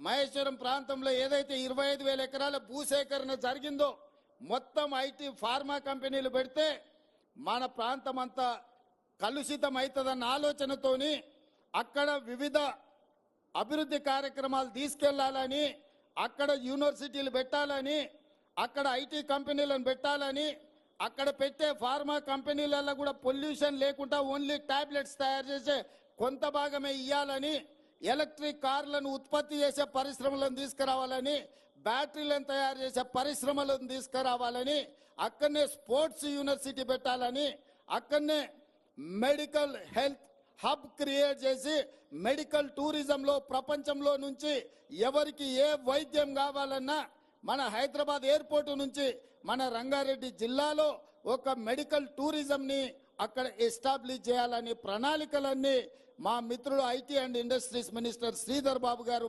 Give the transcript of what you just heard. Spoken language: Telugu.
మహేశ్వరం ప్రాంతంలో ఏదైతే 25,000 ఎకరాల భూసేకరణ జరిగిందో మొత్తం ఐటీ ఫార్మా కంపెనీలు పెడితే మన ప్రాంతం అంతా కలుషితం అవుతుందన్న ఆలోచనతోని అక్కడ వివిధ అభివృద్ధి కార్యక్రమాలు తీసుకెళ్లాలని, అక్కడ యూనివర్సిటీలు పెట్టాలని, అక్కడ ఐటీ కంపెనీలను పెట్టాలని, అక్కడ పెట్టే ఫార్మా కంపెనీలలో కూడా పొల్యూషన్ లేకుండా ఓన్లీ టాబ్లెట్స్ తయారు చేసే కొంత భాగమే ఇవ్వాలని, ఎలక్ట్రిక్ కార్లను ఉత్పత్తి చేసే పరిశ్రమలను తీసుకురావాలని, బ్యాటరీలను తయారు చేసే పరిశ్రమలను తీసుకురావాలని, అక్కడనే స్పోర్ట్స్ యూనివర్సిటీ పెట్టాలని, అక్కడనే మెడికల్ హెల్త్ హబ్ క్రియేట్ చేసి మెడికల్ టూరిజంలో ప్రపంచంలో నుంచి ఎవరికి ఏ వైద్యం కావాలన్నా మన హైదరాబాద్ ఎయిర్పోర్ట్ నుంచి మన రంగారెడ్డి జిల్లాలో ఒక మెడికల్ టూరిజంని అక్కడ ఎస్టాబ్లిష్ చేయాలని ప్రణాళికలన్నీ మా మిత్రుడు IT and industries minister Sridhar Babu గారు